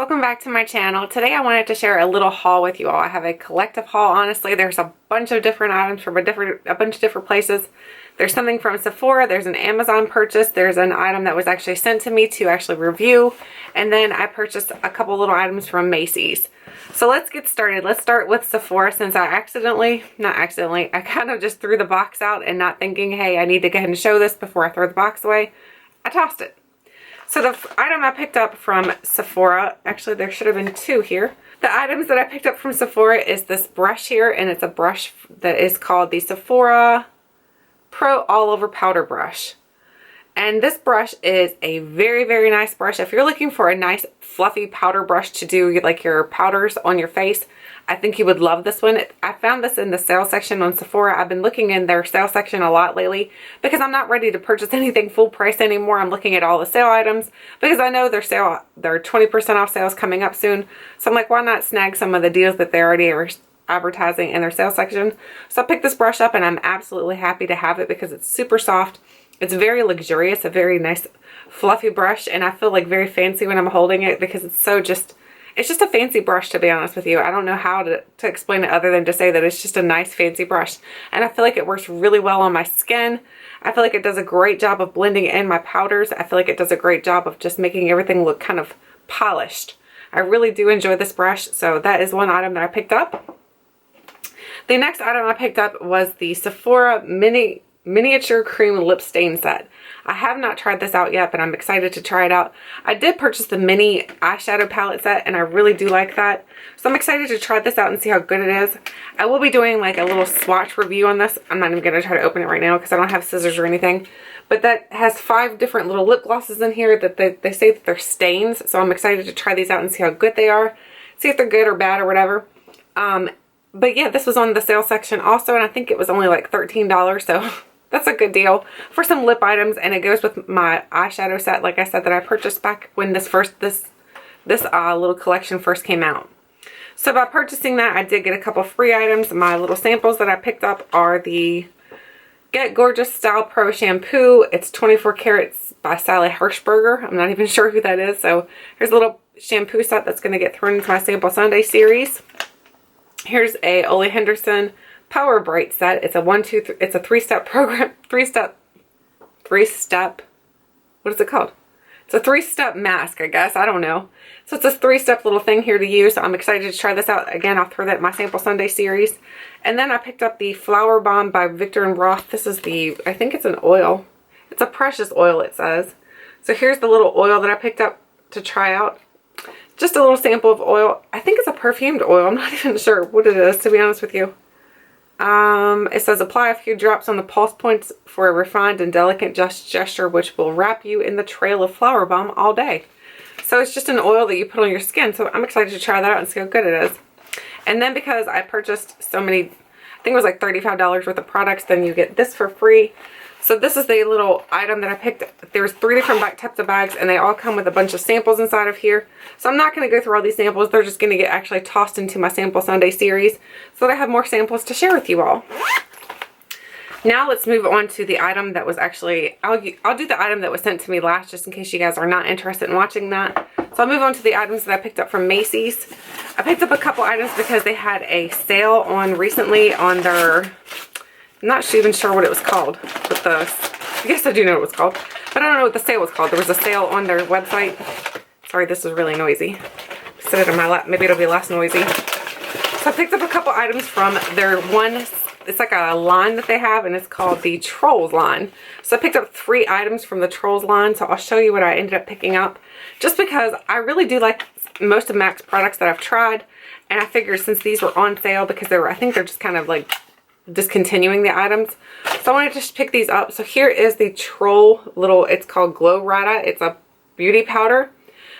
welcome back to my channel. Today I wanted to share a little haul with you all. I have a collective haul, honestly. There's a bunch of different items from a bunch of different places. There's something from Sephora, there's an Amazon purchase, there's an item that was actually sent to me to actually review, and then I purchased a couple little items from Macy's. So let's get started. Let's start with Sephora since I I kind of just threw the box out and not thinking, hey, I need to go ahead and show this before I throw the box away. I tossed it. So the item I picked up from Sephora, actually there should have been two here. The items that I picked up from Sephora is this brush here, and it's a brush that is called the Sephora Pro All Over Powder Brush. And this brush is a very, very nice brush. If you're looking for a nice fluffy powder brush to do like your powders on your face, I think you would love this one. I found this in the sale section on Sephora. I've been looking in their sale section a lot lately because I'm not ready to purchase anything full price anymore. I'm looking at all the sale items because I know their 20% off sales coming up soon. So I'm like, why not snag some of the deals that they already are advertising in their sale section? So I picked this brush up and I'm absolutely happy to have it because it's super soft. It's very luxurious, a very nice fluffy brush, and I feel like very fancy when I'm holding it because it's just a fancy brush, to be honest with you. I don't know how to explain it other than to say that it's just a nice fancy brush. And I feel like it works really well on my skin. I feel like it does a great job of blending in my powders. I feel like it does a great job of just making everything look kind of polished. I really do enjoy this brush, so that is one item that I picked up. The next item I picked up was the Sephora Miniature Cream Lip Stain Set. I have not tried this out yet, but I'm excited to try it out. I did purchase the mini eyeshadow palette set, and I really do like that. So I'm excited to try this out and see how good it is. I will be doing like a little swatch review on this. I'm not even going to try to open it right now because I don't have scissors or anything. But that has 5 different little lip glosses in here that they say that they're stains. So I'm excited to try these out and see how good they are. See if they're good or bad or whatever. But yeah, this was on the sale section also, and I think it was only like $13, so that's a good deal for some lip items, and it goes with my eyeshadow set, like I said, that I purchased back when this little collection first came out. So by purchasing that, I did get a couple free items. My little samples that I picked up are the Get Gorgeous Style Pro Shampoo. It's 24 carats by Sally Hershberger. I'm not even sure who that is. So here's a little shampoo set that's going to get thrown into my Sample Sunday series. Here's a Ole Henderson Power Bright set. It's a 1-2-3. It's a 3-step program. Three-step. What is it called? It's a 3-step mask, I guess. I don't know. So it's a 3-step little thing here to use. So I'm excited to try this out. Again, I'll throw that in my Sample Sunday series. And then I picked up the Flower Bomb by Victor & Roth. This is I think it's an oil. It's a precious oil, it says. So here's the little oil that I picked up to try out. Just a little sample of oil. I think it's a perfumed oil. I'm not even sure what it is, to be honest with you. It says apply a few drops on the pulse points for a refined and delicate gesture which will wrap you in the trail of flower bomb all day. So it's just an oil that you put on your skin. So I'm excited to try that out and see how good it is. And then because I purchased so many, I think it was like $35 worth of products, then you get this for free. So this is the little item that I picked. There's 3 different types of bags, and they all come with a bunch of samples inside of here. So I'm not going to go through all these samples. They're just going to get actually tossed into my Sample Sunday series so that I have more samples to share with you all. Now let's move on to the item that was actually, I'll do the item that was sent to me last just in case you guys are not interested in watching that. So I'll move on to the items that I picked up from Macy's. I picked up a couple items because they had a sale on recently on their, I'm not even sure what it was called, but I guess I do know what it was called, but I don't know what the sale was called. There was a sale on their website. Sorry, this is really noisy. Sit it in my lap, maybe it'll be less noisy. So I picked up a couple items from their it's like a line that they have, and it's called the Trolls line. So I picked up 3 items from the Trolls line, so I'll show you what I ended up picking up. Just because I really do like most of MAC's products that I've tried, and I figured since these were on sale, because I think they're just kind of like discontinuing the items, so I wanted to just pick these up. So here is the Troll little, it's called Glow Rida. It's a beauty powder,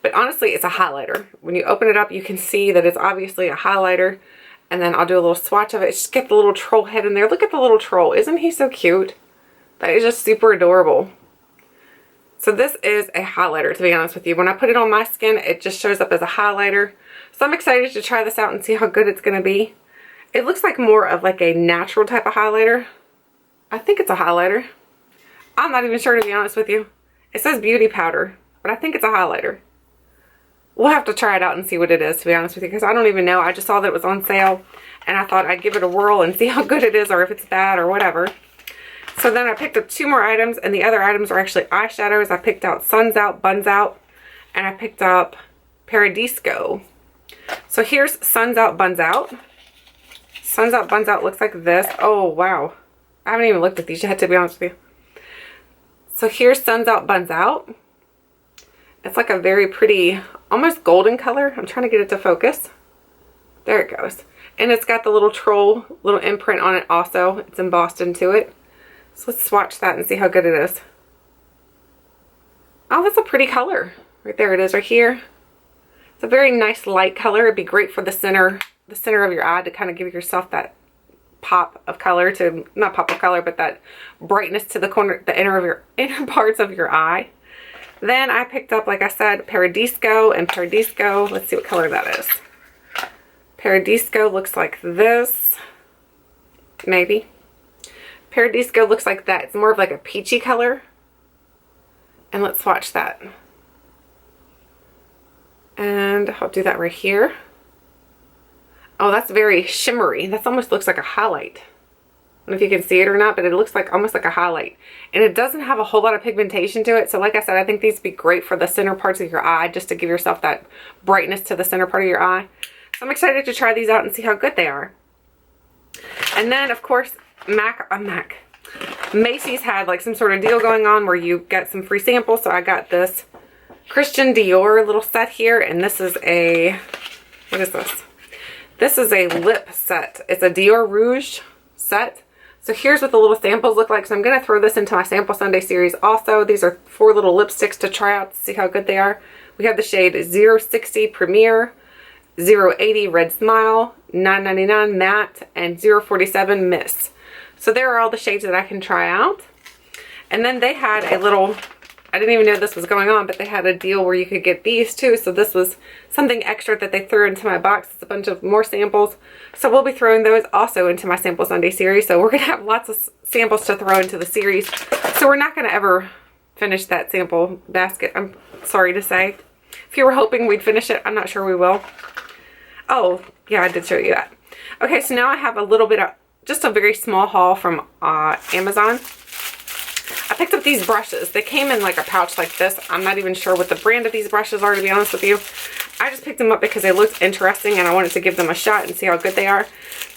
but honestly it's a highlighter. When you open it up, you can see that it's obviously a highlighter, and then I'll do a little swatch of it. Just get the little troll head in there. Look at the little troll. Isn't he so cute? That is just super adorable. So this is a highlighter, to be honest with you. When I put it on my skin, it just shows up as a highlighter. So I'm excited to try this out and see how good it's going to be. It looks like more of like a natural type of highlighter. I think it's a highlighter. I'm not even sure, to be honest with you. It says beauty powder, but I think it's a highlighter. We'll have to try it out and see what it is, to be honest with you, because I don't even know. I just saw that it was on sale, and I thought I'd give it a whirl and see how good it is or if it's bad or whatever. So then I picked up 2 more items, and the other items are actually eyeshadows. I picked out Suns Out, Buns Out, and I picked up Paradisco. So here's Suns Out, Buns Out. Suns Out, Buns Out looks like this. Oh, wow. I haven't even looked at these yet, to be honest with you. So here's Suns Out, Buns Out. It's like a very pretty, almost golden color. I'm trying to get it to focus. There it goes. And it's got the little troll, little imprint on it also. It's embossed into it. So let's swatch that and see how good it is. Oh, that's a pretty color. Right there it is right here. It's a very nice light color. It'd be great for the center of your eye to kind of give yourself that pop of color to, not pop of color, but that brightness to the corner, the inner parts of your eye. Then I picked up, like I said, Paradisco, and Paradisco, let's see what color that is. Paradisco looks like this, maybe. Paradisco looks like that. It's more of like a peachy color. And let's swatch that. And I'll do that right here. Oh, that's very shimmery. That almost looks like a highlight. I don't know if you can see it or not, but it looks like almost like a highlight. And it doesn't have a whole lot of pigmentation to it. So like I said, I think these would be great for the center parts of your eye, just to give yourself that brightness to the center part of your eye. So I'm excited to try these out and see how good they are. And then, of course, Macy's had like some sort of deal going on where you get some free samples. So I got this Christian Dior little set here. And this is a, what is this? This is a lip set. It's a Dior Rouge set. So here's what the little samples look like. So I'm going to throw this into my Sample Sunday series also. These are 4 little lipsticks to try out to see how good they are. We have the shade 060 Premier, 080 Red Smile, 999 Matte, and 047 Miss. So there are all the shades that I can try out. And then they had a little, I didn't even know this was going on, but they had a deal where you could get these too. So this was something extra that they threw into my box. It's a bunch of more samples. So we'll be throwing those also into my Sample Sunday series. So we're going to have lots of samples to throw into the series. So we're not going to ever finish that sample basket, I'm sorry to say. If you were hoping we'd finish it, I'm not sure we will. Oh, yeah, I did show you that. Okay, so now I have a little bit of, just a very small haul from Amazon. I picked up these brushes. They came in like a pouch like this. I'm not even sure what the brand of these brushes are, to be honest with you. I just picked them up because they looked interesting and I wanted to give them a shot and see how good they are.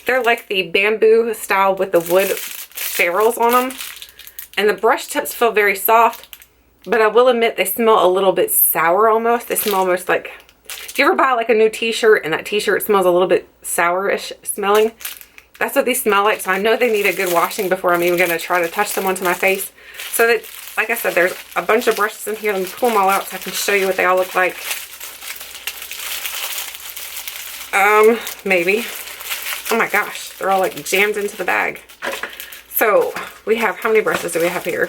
They're like the bamboo style with the wood ferrules on them. And the brush tips feel very soft, but I will admit they smell a little bit sour almost. They smell almost like, if you ever buy like a new t-shirt and that t-shirt smells a little bit sourish smelling, that's what these smell like. So I know they need a good washing before I'm even going to try to touch them onto my face. So that, like I said, there's a bunch of brushes in here. Let me pull them all out so I can show you what they all look like. Maybe. Oh my gosh, they're all like jammed into the bag. So we have, how many brushes do we have here?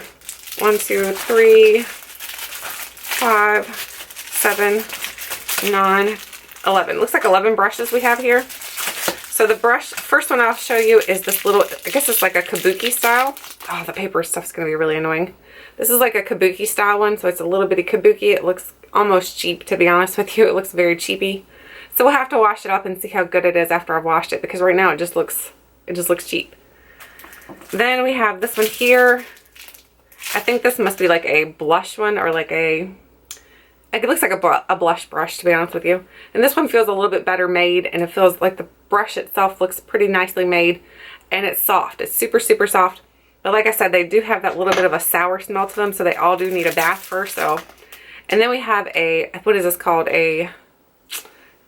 1, 2, 3, 5, 7, 9, 11. Looks like 11 brushes we have here. So the brush, first one I'll show you is this little, I guess it's like a kabuki style. Oh, the paper stuff's going to be really annoying. This is like a kabuki style one, so it's a little bitty kabuki. It looks almost cheap, to be honest with you. It looks very cheapy. So we'll have to wash it up and see how good it is after I've washed it, because right now it just looks cheap. Then we have this one here. I think this must be like a blush one, or like a, it looks like a blush brush, to be honest with you. And this one feels a little bit better made, and it feels like the brush itself looks pretty nicely made, and it's soft. It's super, super soft. But like I said, they do have that little bit of a sour smell to them, so they all do need a bath first. So, and then we have a, what is this called?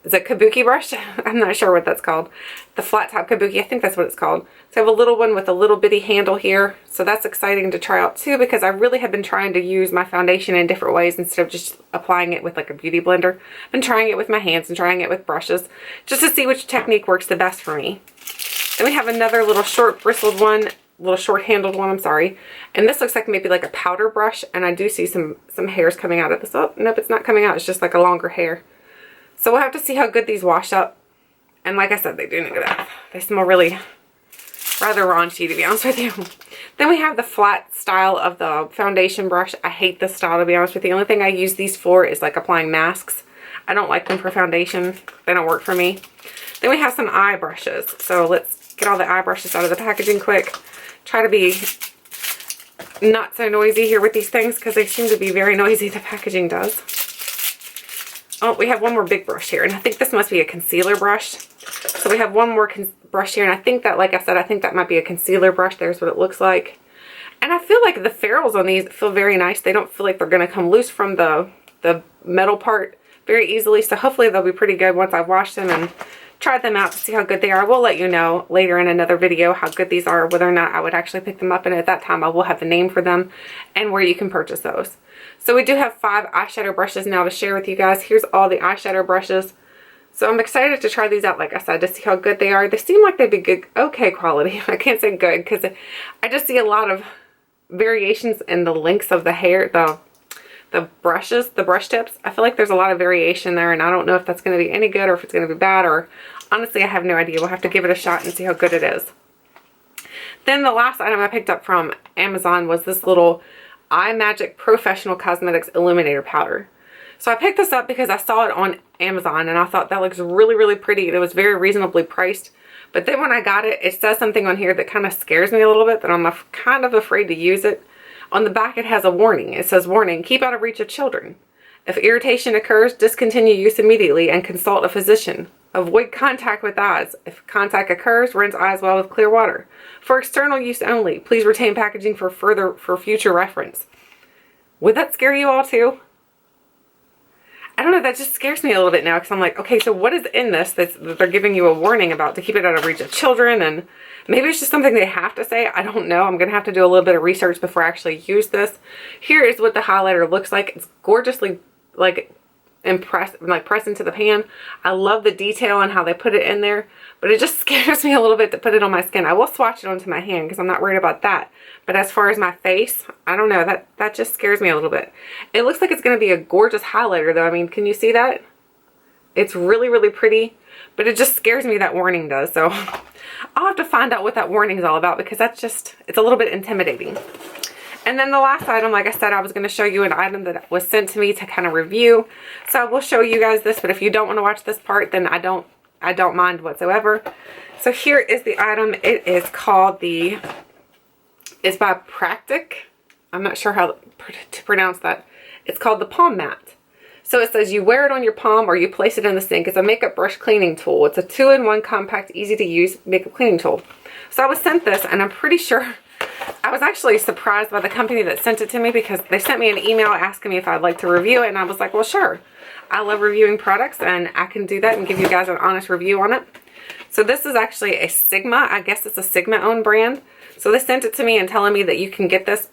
Is it kabuki brush? I'm not sure what that's called. The flat top kabuki, I think that's what it's called. So I have a little one with a little bitty handle here. So that's exciting to try out too, because I really have been trying to use my foundation in different ways instead of just applying it with like a beauty blender. I've been trying it with my hands and trying it with brushes just to see which technique works the best for me. Then we have another little short bristled one, little short handled one, I'm sorry. And this looks like maybe like a powder brush, and I do see some hairs coming out of this. Oh, nope, it's not coming out. It's just like a longer hair. So we'll have to see how good these wash up. And like I said, they do need a bath. They smell really rather raunchy, to be honest with you. Then we have the flat style of the foundation brush. I hate this style, to be honest with you. The only thing I use these for is like applying masks. I don't like them for foundation. They don't work for me. Then we have some eye brushes. So let's get all the eye brushes out of the packaging quick. Try to be not so noisy here with these things because they seem to be very noisy, the packaging does. Oh, we have one more big brush here, and I think this must be a concealer brush. So we have one more brush here, and I think that, like I said, I think that might be a concealer brush. There's what it looks like. And I feel like the ferrules on these feel very nice. They don't feel like they're going to come loose from the metal part very easily. So hopefully they'll be pretty good once I've washed them and tried them out to see how good they are. I will let you know later in another video how good these are, whether or not I would actually pick them up. And at that time, I will have the name for them and where you can purchase those. So we do have 5 eyeshadow brushes now to share with you guys. Here's all the eyeshadow brushes. So I'm excited to try these out, like I said, to see how good they are. They seem like they'd be good, okay quality. I can't say good because I just see a lot of variations in the lengths of the hair, the brushes, the brush tips. I feel like there's a lot of variation there, and I don't know if that's going to be any good or if it's going to be bad, or honestly, I have no idea. We'll have to give it a shot and see how good it is. Then the last item I picked up from Amazon was this little Imagic Professional Cosmetics Illuminator Powder. So I picked this up because I saw it on Amazon and I thought that looks really, really pretty. It was very reasonably priced. But then when I got it, it says something on here that kind of scares me a little bit, that I'm kind of afraid to use it. On the back it has a warning. It says, warning, keep out of reach of children. If irritation occurs, discontinue use immediately and consult a physician. Avoid contact with eyes. If contact occurs, rinse eyes well with clear water. For external use only, please retain packaging for future reference. Would that scare you all too? I don't know, that just scares me a little bit now because I'm like, okay, so what is in this that they're giving you a warning about to keep it out of reach of children? And maybe it's just something they have to say. I don't know. I'm going to have to do a little bit of research before I actually use this. Here is what the highlighter looks like. It's gorgeously pressed into the pan. I love the detail and how they put it in there, but it just scares me a little bit to put it on my skin. I will swatch it onto my hand because I'm not worried about that. But as far as my face, I don't know, that just scares me a little bit. It looks like it's going to be a gorgeous highlighter though. I mean, can you see that? It's really, really pretty, but it just scares me, that warning does. So I'll have to find out what that warning is all about because it's a little bit intimidating. And then the last item, like I said, I was going to show you an item that was sent to me to kind of review. So I will show you guys this, but if you don't want to watch this part, then I don't mind whatsoever. So here is the item. It is called it's by Practk. I'm not sure how to pronounce that. It's called the Palmat. So it says you wear it on your palm or you place it in the sink. It's a makeup brush cleaning tool. It's a 2-in-1 compact, easy to use makeup cleaning tool. So I was sent this, and I'm pretty sure I was actually surprised by the company that sent it to me because they sent me an email asking me if I'd like to review it, and I was like, well, sure. I love reviewing products and I can do that and give you guys an honest review on it. So this is actually a Sigma. I guess it's a Sigma owned brand. So they sent it to me and telling me that you can get this,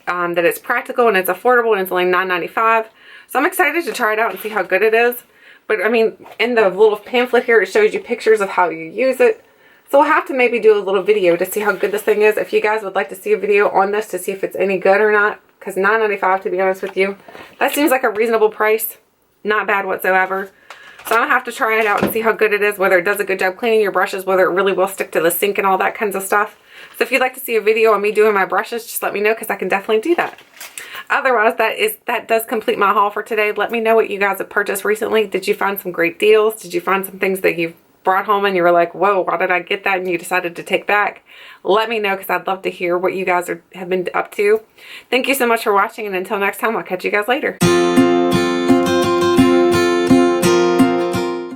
that it's practical and it's affordable and it's only $9.95. So I'm excited to try it out and see how good it is. But I mean, in the little pamphlet here, it shows you pictures of how you use it. So we'll have to maybe do a little video to see how good this thing is. If you guys would like to see a video on this to see if it's any good or not. Because $9.95, to be honest with you, that seems like a reasonable price. Not bad whatsoever. So I'm going to have to try it out and see how good it is, whether it does a good job cleaning your brushes, whether it really will stick to the sink and all that kinds of stuff. So if you'd like to see a video of me doing my brushes, just let me know because I can definitely do that. Otherwise, that does complete my haul for today. Let me know what you guys have purchased recently. Did you find some great deals? Did you find some things that you've brought home and you were like, whoa, why did I get that? And you decided to take back? Let me know because I'd love to hear what you guys have been up to. Thank you so much for watching, and until next time, I'll catch you guys later.